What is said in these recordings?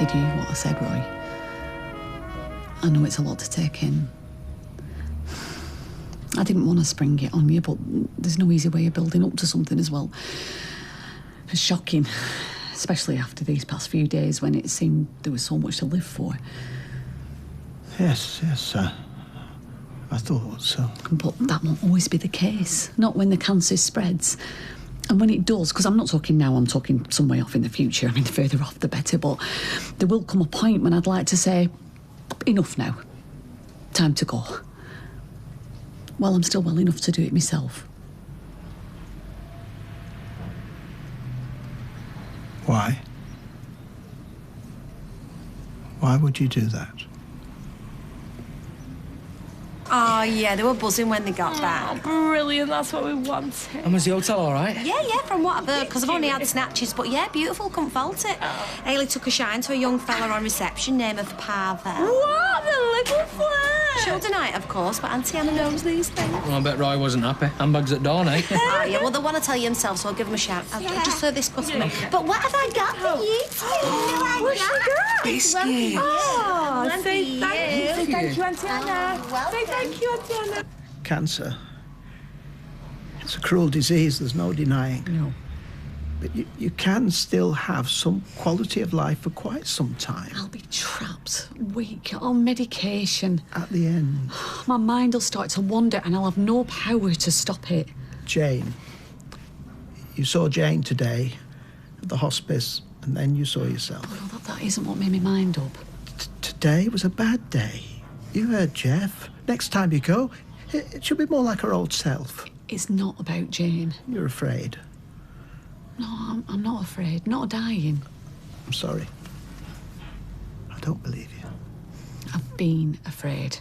Did you hear what I said, Roy? I know it's a lot to take in. I didn't want to spring it on you, but there's no easy way of building up to something as well. It's shocking, especially after these past few days when it seemed there was so much to live for. Yes, I thought so. But that won't always be the case, not when the cancer spreads. And when it does, because I'm not talking now, I'm talking some way off in the future. I mean, the further off, the better. But there will come a point when I'd like to say, enough now. Time to go. While I'm still well enough to do it myself. Why? Why would you do that? Oh, yeah, they were buzzing when they got back. Brilliant, that's what we wanted. And was the hotel all right? Yeah, from what I've heard, because I've only had snatches, but yeah, beautiful, couldn't fault it. Hayley took a shine to a young fella on reception, name of Pavel. What a little flirt! She'll deny it, of course, but Auntie Anna knows these things. Well, I bet Roy wasn't happy. Handbags at dawn, eh? Oh, yeah, well, they want to tell you themselves, so I'll give them a shout. I'll just serve this customer. Yeah. But what have I got for you? What's she got? Biscuits. Oh, Lucky say thank you. Say thank you, Auntie Anna. well Say thank you, Auntie Anna. Cancer. It's a cruel disease, there's no denying. No. But you can still have some quality of life for quite some time. I'll be trapped, weak, on medication. At the end, My mind will start to wander and I'll have no power to stop it. Jane. You saw Jane today at the hospice, and then you saw yourself. Well, that isn't what made me mind up. Today was a bad day. You heard Jeff. Next time you go, it should be more like her old self. It's not about Jane. You're afraid. No, I'm not afraid. Not dying. I'm sorry. I don't believe you. I've been afraid.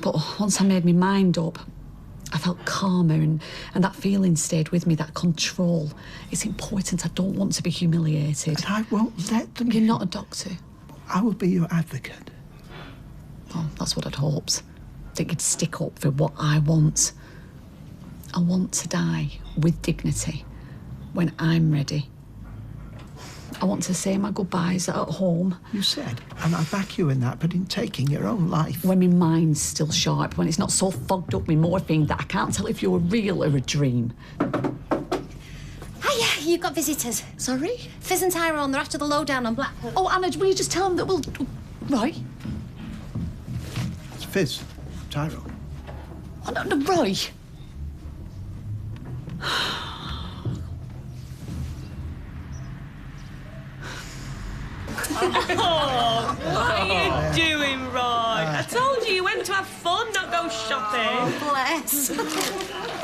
But once I made my mind up, I felt calmer and that feeling stayed with me, that control. It's important. I don't want to be humiliated. And I won't let them... You're not a doctor. I will be your advocate. Well, that's what I'd hoped. That you'd stick up for what I want. I want to die with dignity when I'm ready. I want to say my goodbyes at home. You said, and I back you in that, but in taking your own life. When my mind's still sharp, when it's not so fogged up with morphine that I can't tell if you're real or a dream. Hiya, you've got visitors. Sorry? Fizz and Tyrone, they're after the lowdown on Blackpool. Oh, Anna, will you just tell them that we'll... Roy? It's Fizz, Tyrone. Oh, no, Roy. Oh, what are you doing, Roy? I told you went to have fun, not go shopping. Bless.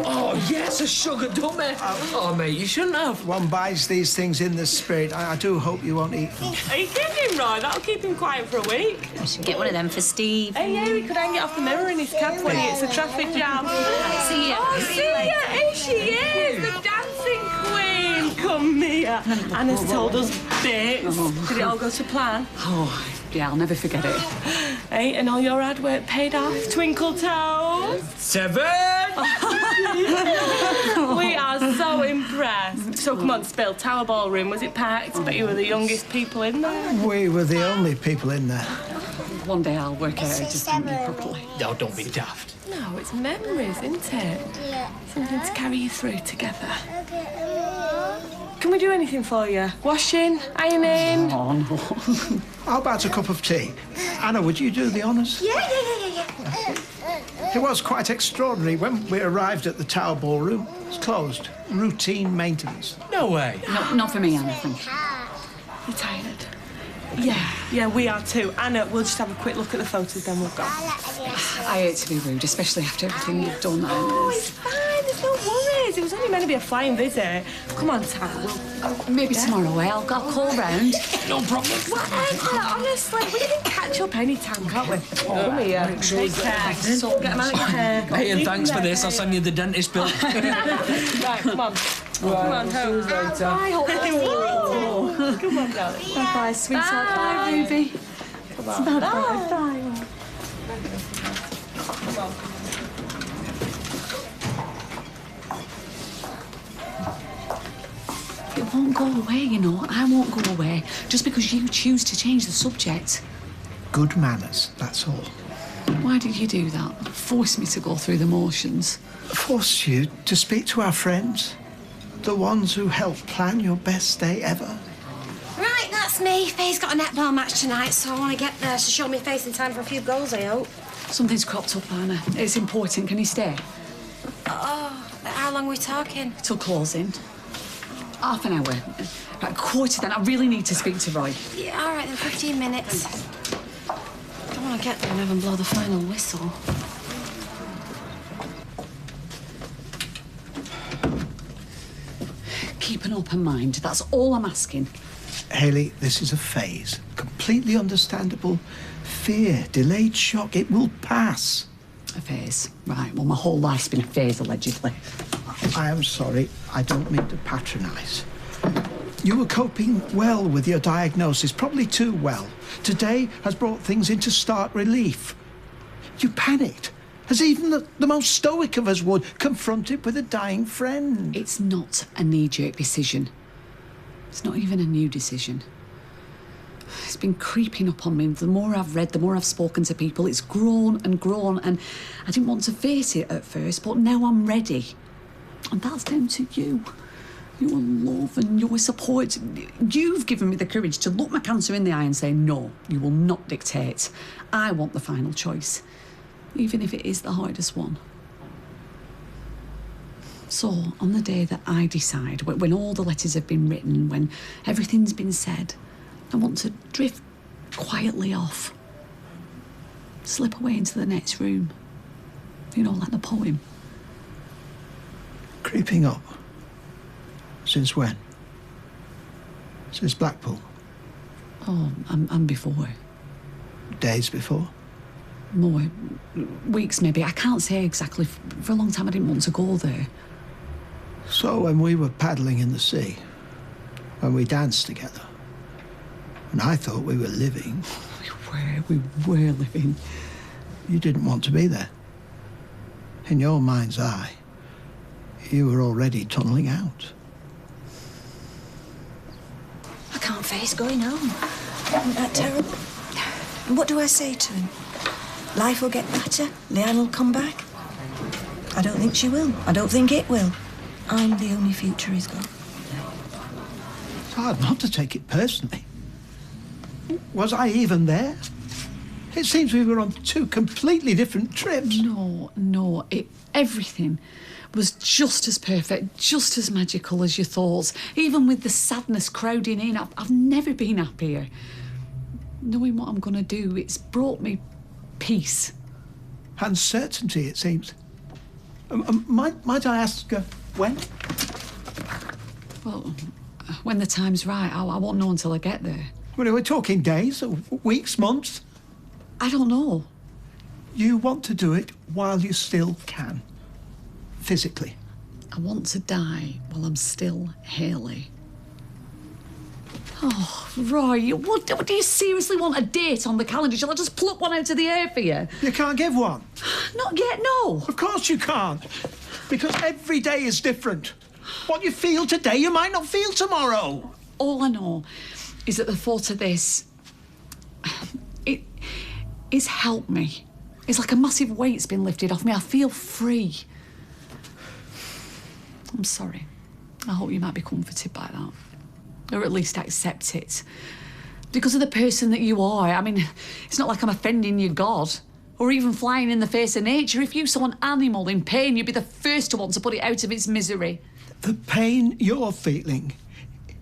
Oh, yes, a sugar dummy. Oh, mate, you shouldn't have. One buys these things in the spirit. I do hope you won't eat them. Are you kidding, Roy? That'll keep him quiet for a week. I should get one of them for Steve. Hey, yeah, we could hang it off the mirror in his cab when he hits a traffic jam. See ya. Oh, see ya. Here she is, the dancing queen. Come here. Anna's told us bits. Did it all go to plan? Oh, yeah, I'll never forget it. Hey, and all your hard work paid off, Twinkle Toes? 7. We are so impressed. So come on, Spill. Tower Ballroom, was it packed? But you were the youngest people in there. We were the only people in there. One day I'll work out how to sing you properly. No, don't be daft. No, it's memories, isn't it? Something to carry you through together. Can we do anything for you? Washing, ironing? Oh, no. How about a cup of tea? Anna, would you do the honours? Yeah. It was quite extraordinary. When we arrived at the Tower Ballroom, it was closed. Routine maintenance. No way. No, not for me, Anna, thank you. You tired? Yeah, we are too. Anna, we'll just have a quick look at the photos, then we'll go. I hate to be rude, especially after everything you've done. Oh, it's fine. There's no worries. It was only meant to be a flying visit. Come on, Tara. Maybe tomorrow, eh? I'll call round. No problem. Whatever, honestly. We can catch up any time, can't we? Come here. Take care. So get my hair. Hey, and thanks for this. I'll send you the dentist bill. Right, come on. Come on, home. Come on, darling. Bye-bye, sweetheart. Bye, Ruby. Come on. Bye. Come on. It won't go away, you know. I won't go away just because you choose to change the subject. Good manners, that's all. Why did you do that? Force me to go through the motions. Force you to speak to our friends, the ones who helped plan your best day ever. Right, that's me. Faye's got a netball match tonight, so I want to get there to show me face in time for a few goals, I hope. Something's cropped up, Anna. It's important. Can you stay? Oh, how long are we talking? Till closing. Half an hour. Right, quarter then. I really need to speak to Roy. Yeah, all right, then 15 minutes. I want to get there and have him blow the final whistle. Keep an open mind. That's all I'm asking. Hayley, this is a phase. Completely understandable. Fear, delayed shock, it will pass. A phase. Right, well, my whole life's been a phase, allegedly. I am sorry, I don't mean to patronise. You were coping well with your diagnosis, probably too well. Today has brought things into stark relief. You panicked, as even the most stoic of us would, confronted with a dying friend. It's not a knee-jerk decision. It's not even a new decision. It's been creeping up on me. The more I've read, the more I've spoken to people, it's grown, and I didn't want to face it at first, but now I'm ready. And that's down to you. Your love and your support. You've given me the courage to look my cancer in the eye and say, no, you will not dictate. I want the final choice, even if it is the hardest one. So, on the day that I decide, when all the letters have been written, when everything's been said, I want to drift quietly off. Slip away into the next room. You know, like the poem. Creeping up. Since when? Since Blackpool? Oh, and before. Days before? More. Weeks, maybe. I can't say exactly. For a long time, I didn't want to go there. So when we were paddling in the sea, when we danced together, and I thought we were living... We were living. You didn't want to be there. In your mind's eye, you were already tunnelling out. I can't face going home. Isn't that terrible? And what do I say to him? Life will get better. Leanne will come back. I don't think she will. I don't think it will. I'm the only future he's got. It's hard not to take it personally. Was I even there? It seems we were on two completely different trips. No. Everything was just as perfect, just as magical as your thoughts. Even with the sadness crowding in, I've never been happier. Knowing what I'm going to do, it's brought me peace. And certainty, it seems. Might I ask, when? Well, when the time's right. I won't know until I get there. Well, we're talking days, or weeks, months? I don't know. You want to do it while you still can. Physically. I want to die while I'm still Hayley. Oh, Roy, what do you seriously want a date on the calendar? Shall I just pluck one out of the air for you? You can't give one. Not yet, no. Of course you can't. Because every day is different. What you feel today, you might not feel tomorrow. All I know is that the thought of this, it's helped me. It's like a massive weight's been lifted off me. I feel free. I'm sorry. I hope you might be comforted by that. Or at least accept it. Because of the person that you are. I mean, it's not like I'm offending your God. Or even flying in the face of nature. If you saw an animal in pain, you'd be the first to want to put it out of its misery. The pain you're feeling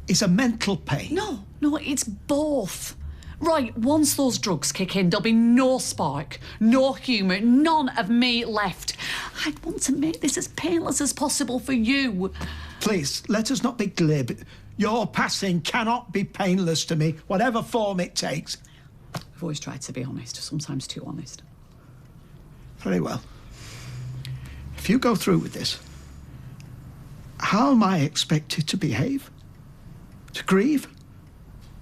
is a mental pain. No, it's both. Right, once those drugs kick in, there'll be no spark, no humour, none of me left. I want to make this as painless as possible for you. Please, let us not be glib. Your passing cannot be painless to me, whatever form it takes. I've always tried to be honest, sometimes too honest. Very well. If you go through with this, how am I expected to behave? To grieve?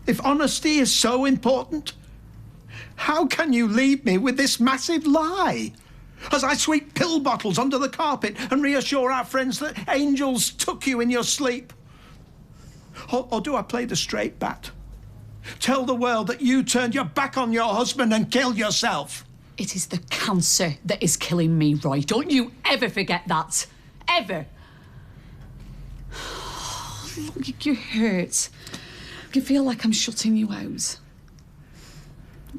If honesty is so important, how can you leave me with this massive lie? As I sweep pill bottles under the carpet and reassure our friends that angels took you in your sleep. Or do I play the straight bat? Tell the world that you turned your back on your husband and killed yourself. It is the cancer that is killing me, Roy. Don't you ever forget that. Ever. Look, you hurt. You feel like I'm shutting you out.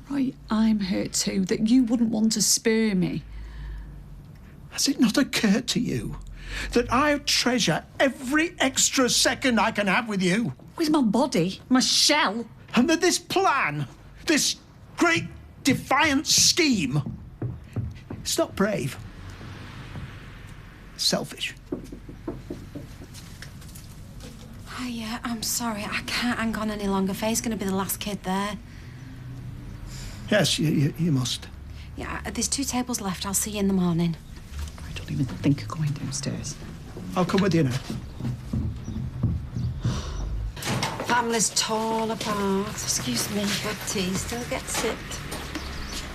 Roy, I'm hurt too, that you wouldn't want to spare me. Has it not occurred to you that I treasure every extra second I can have with you? With my body, my shell. And that this plan, this great defiant scheme, it's not brave. It's selfish. Oh, yeah, I'm sorry. I can't hang on any longer. Faye's going to be the last kid there. Yes, you must. Yeah, there's 2 tables left. I'll see you in the morning. I don't even think of going downstairs. I'll come with you now. Family's torn apart. Excuse me, but tea still gets sipped.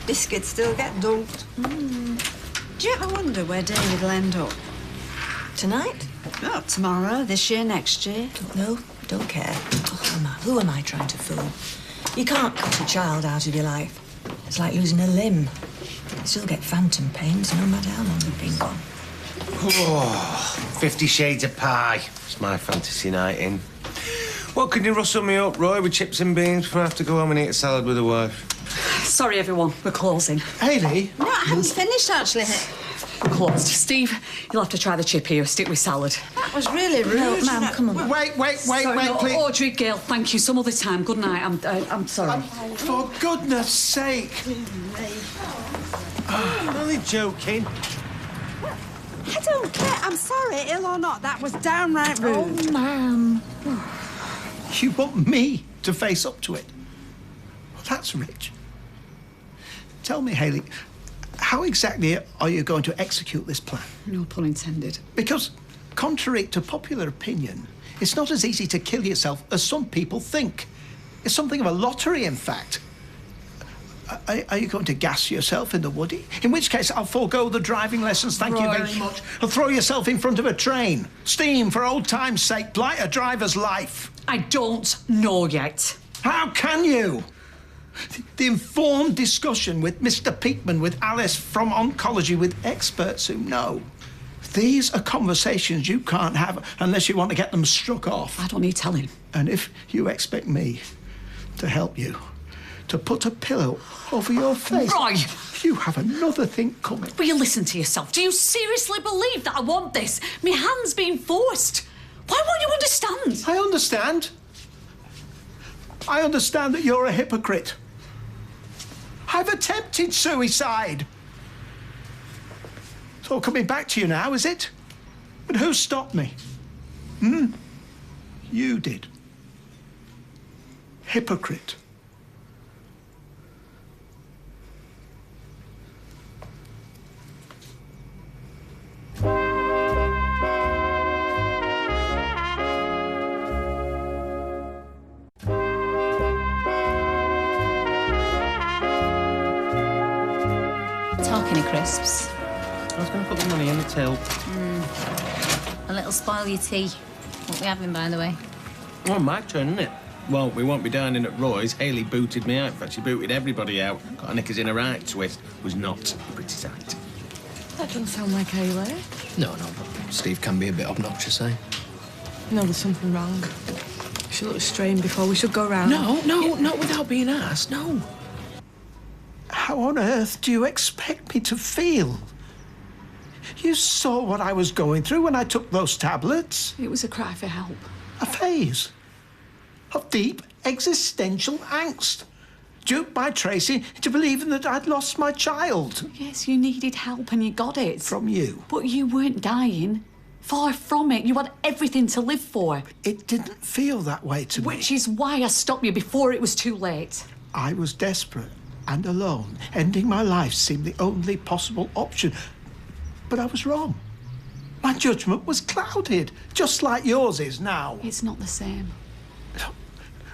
Biscuits still get dumped. Do you ever wonder where David will end up? Tonight? Not tomorrow, this year, next year. No, don't care. Who am I trying to fool? You can't cut a child out of your life. It's like losing a limb. You still get phantom pains no matter how long you've been gone. Oh, 50 Shades of Pie. It's my fantasy night in. What, can you rustle me up, Roy, with chips and beans before I have to go home and eat a salad with the wife? Sorry, everyone. We're closing. Hayley? No, I haven't finished, actually. We're closed. Steve, you'll have to try the chip here. Stick with salad. That was really rude. No, ma'am, come on. Wait, Sorry, no, please. Audrey, Gail, thank you. Some other time. Good night. I'm sorry. For goodness sake. I'm only joking. I don't care. I'm sorry, ill or not. That was downright rude. Oh, ma'am. You want me to face up to it? Well, that's rich. Tell me, Hayley, how exactly are you going to execute this plan? No pun intended. Because, contrary to popular opinion, it's not as easy to kill yourself as some people think. It's something of a lottery, in fact. Are you going to gas yourself in the woody? In which case, I'll forego the driving lessons, thank you very much. And throw yourself in front of a train. Steam, for old time's sake, blight a driver's life. I don't know yet. How can you? The informed discussion with Mr. Peakman, with Alice from oncology, with experts who know. These are conversations you can't have unless you want to get them struck off. I don't need telling. And if you expect me to help you, to put a pillow over your face, Roy! You have another thing coming. Will you listen to yourself? Do you seriously believe that I want this? My hand's being forced. Why won't you understand? I understand. I understand that you're a hypocrite. I've attempted suicide. It's all coming back to you now, is it? But who stopped me? You did. Hypocrite. Talking of crisps. I was going to put the money in the till. A little spoil your tea. What we having, by the way? Well, my turn, isn't it? Well, we won't be dining at Roy's. Hayley booted me out. In fact, she booted everybody out. Got her knickers in a right twist. Was not a pretty sight. That doesn't sound like Hayley. No, but Steve can be a bit obnoxious, eh? No, there's something wrong. She looked strained before. We should go round. No, not without being asked, no. How on earth do you expect me to feel? You saw what I was going through when I took those tablets. It was a cry for help. A phase of deep existential angst, duped by Tracy into believing that I'd lost my child. Yes, you needed help and you got it. From you. But you weren't dying. Far from it. You had everything to live for. It didn't feel that way to me. Which is why I stopped you before it was too late. I was desperate and alone. Ending my life seemed the only possible option. But I was wrong. My judgment was clouded, just like yours is now. It's not the same.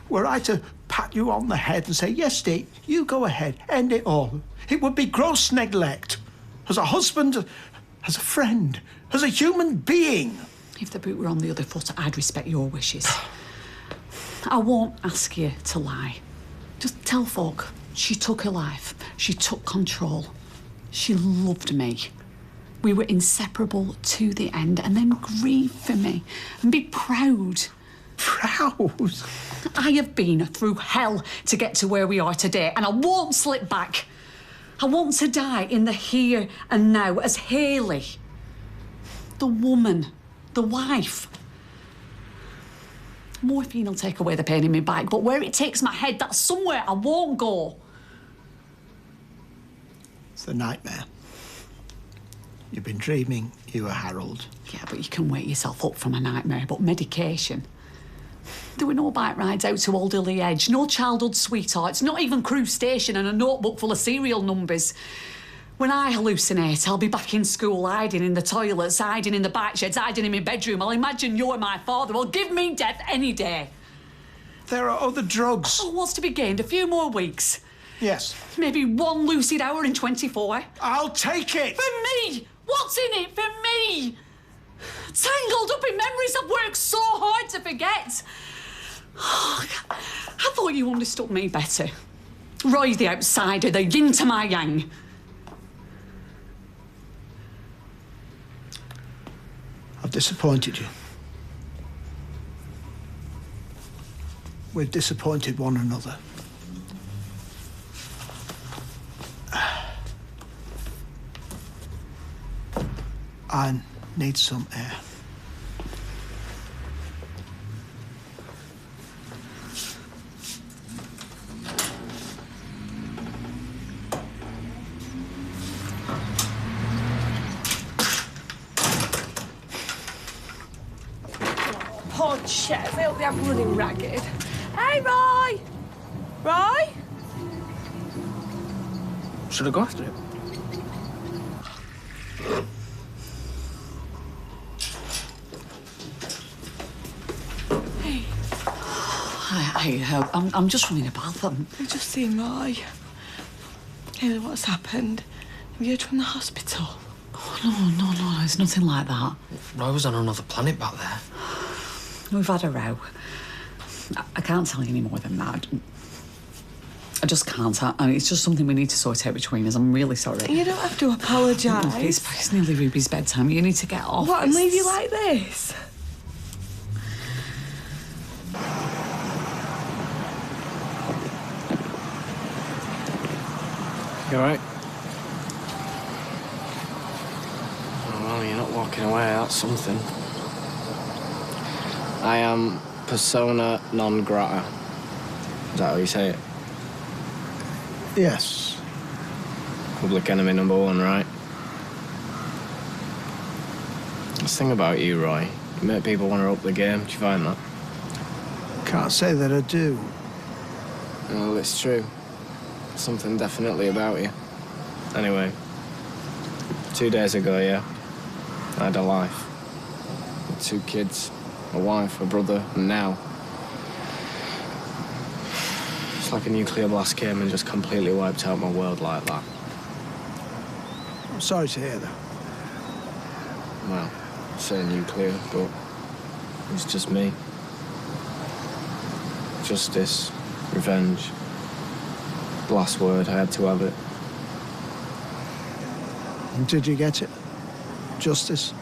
Were I to pat you on the head and say, yes, Steve, you go ahead, end it all, it would be gross neglect. As a husband, as a friend, as a human being. If the boot were on the other foot, I'd respect your wishes. I won't ask you to lie. Just tell folk she took her life. She took control. She loved me. We were inseparable to the end, and then grieve for me and be proud. Proud? I have been through hell to get to where we are today, and I won't slip back. I want to die in the here and now as Hayley. The woman, the wife. Morphine will take away the pain in my back, but where it takes my head, that's somewhere I won't go. It's a nightmare. You've been dreaming you were Harold. Yeah, but you can wake yourself up from a nightmare. But medication? There were no bike rides out to Alderley Edge, no childhood sweethearts, not even Crewe Station and a notebook full of serial numbers. When I hallucinate, I'll be back in school, hiding in the toilets, hiding in the bike sheds, hiding in my bedroom. I'll imagine you're my father. Well, give me death any day. There are other drugs. Oh, what's to be gained? A few more weeks? Yes. Maybe one lucid hour in 24? I'll take it! For me! What's in it for me? Tangled up in memories I've worked so hard to forget. Oh, I thought you understood me better. Roy the outsider, the yin to my yang. I've disappointed you. We've disappointed one another. I need some air. Poor chef, they'll be running ragged. Hey, Roy! Roy? Should I go after him? I'm just running about them. I've just seen Roy. Hayley, what's happened? Have you heard from the hospital? Oh, no, it's nothing like that. Roy was on another planet back there. We've had a row. I can't tell you any more than that. I just can't. It's just something we need to sort out between us. I'm really sorry. You don't have to apologise. It's nearly Ruby's bedtime. You need to get off. What, and leave you like this? You all right? Oh, well, you're not walking away. That's something. I am persona non grata. Is that how you say it? Yes. Public enemy number one, right? This thing about you, Roy, you make people want to up the game. Do you find that? Can't say that I do. Well, it's true. Something definitely about you. Anyway, 2 days ago, yeah, I had a life. With 2 kids, a wife, a brother, and now it's like a nuclear blast came and just completely wiped out my world like that. I'm sorry to hear that. Well, I say nuclear, but it's just me. Justice, revenge. The last word, I had to have it. And did you get it? Justice?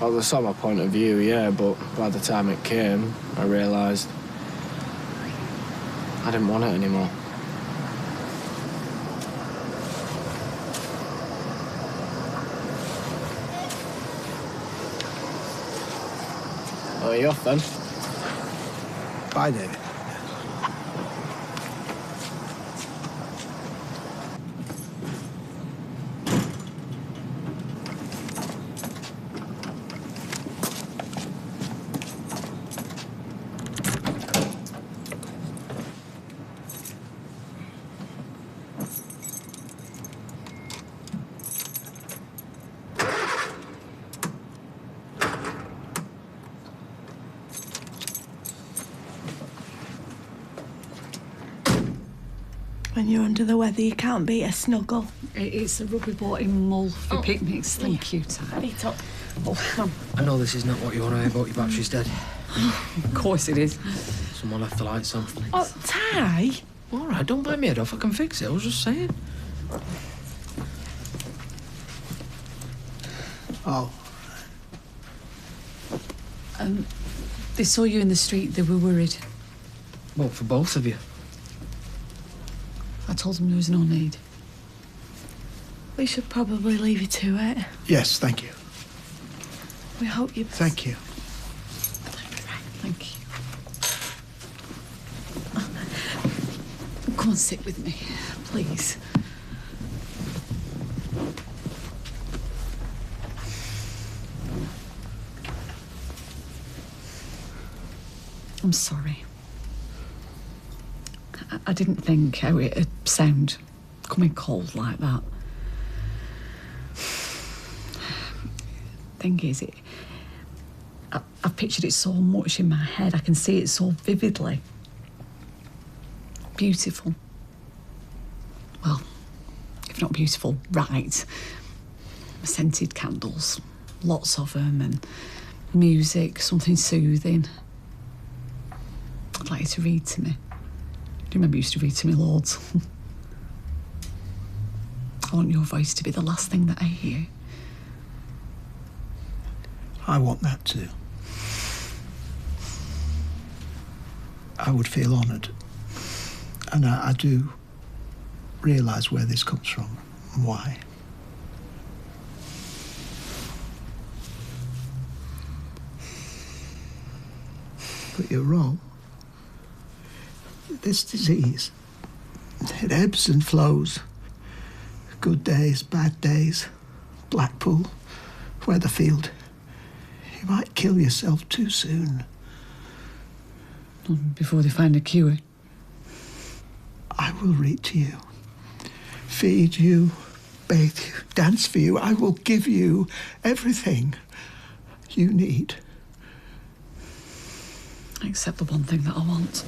Well, that's not my point of view, yeah, but by the time it came, I realised I didn't want it anymore. Oh, are you off then? Bye, David. When you're under the weather, you can't beat a snuggle. It's a rugby ball in Mull for picnics. Thank you, Ty. Feet up. Oh, I know this is not what you want to hear, but your battery's dead. of course it is. Someone left the lights on. Oh, Ty! All right, don't bite me head off. I can fix it. I was just saying. Oh. They saw you in the street. They were worried. Well, for both of you. I told them there was no need. We should probably leave you to it. Yes, thank you. We hope you... Thank you. Thank you. Come and sit with me, please. I'm sorry. I didn't think how it'd sound coming cold like that. Thing is, I've pictured it so much in my head. I can see it so vividly. Beautiful. Well, if not beautiful, right. Scented candles, lots of them, and music, something soothing. I'd like you to read to me. Do you remember you used to read to me loads? I want your voice to be the last thing that I hear. I want that too. I would feel honoured. And I do realise where this comes from and why. But you're wrong. This disease, it ebbs and flows. Good days, bad days, Blackpool, Weatherfield. You might kill yourself too soon. Before they find a cure. I will read to you, feed you, bathe you, dance for you. I will give you everything you need. Except the one thing that I want.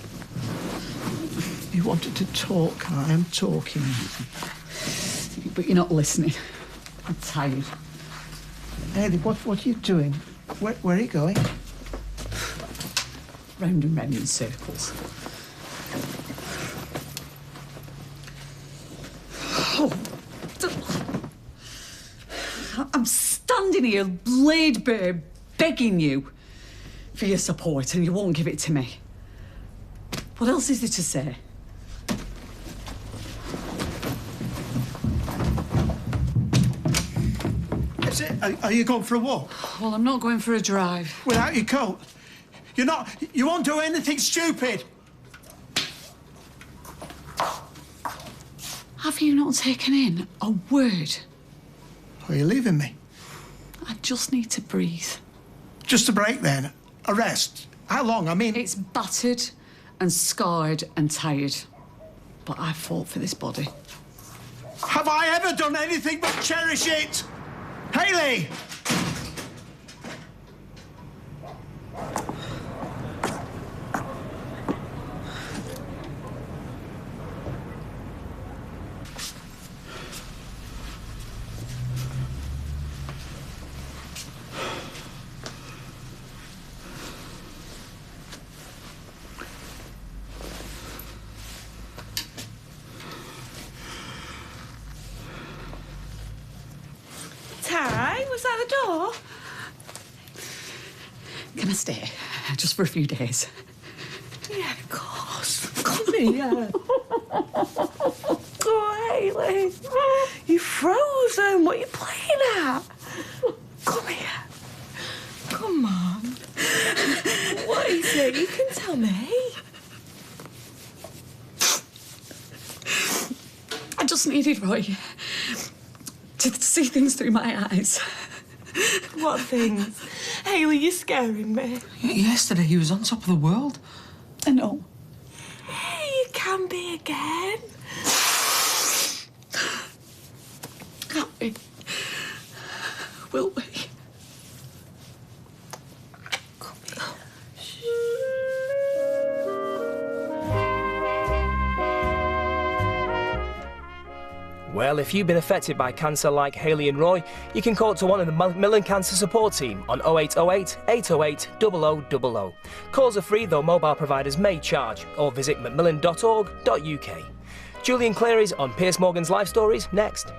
You wanted to talk, and I am talking. But you're not listening. I'm tired. Hayley, what are you doing? Where are you going? Round and round in circles. Oh. I'm standing here, laid bare, begging you for your support, and you won't give it to me. What else is there to say? Is it? Are you going for a walk? Well, I'm not going for a drive. Without your coat? You won't do anything stupid. Have you not taken in a word? Are you leaving me? I just need to breathe. Just a break then? A rest? How long? I mean... It's battered and scarred and tired. But I fought for this body. Have I ever done anything but cherish it? Hayley! Ty, was that the door? Can I stay? Just for a few days. Yeah, of course. Come here. Oh, Hayley. You're frozen. What are you playing at? Come here. Come on. What is it? You can tell me. I just needed Roy to see things through my eyes. What things? Hayley, you're scaring me. Yesterday he was on top of the world. I know. Hey, you can be again. Can't we? Will we? Well, if you've been affected by cancer like Hayley and Roy, you can call to one of the Macmillan Cancer Support Team on 0808 808 0000. Calls are free, though mobile providers may charge, or visit macmillan.org.uk. Julian Cleary's on Piers Morgan's Life Stories next.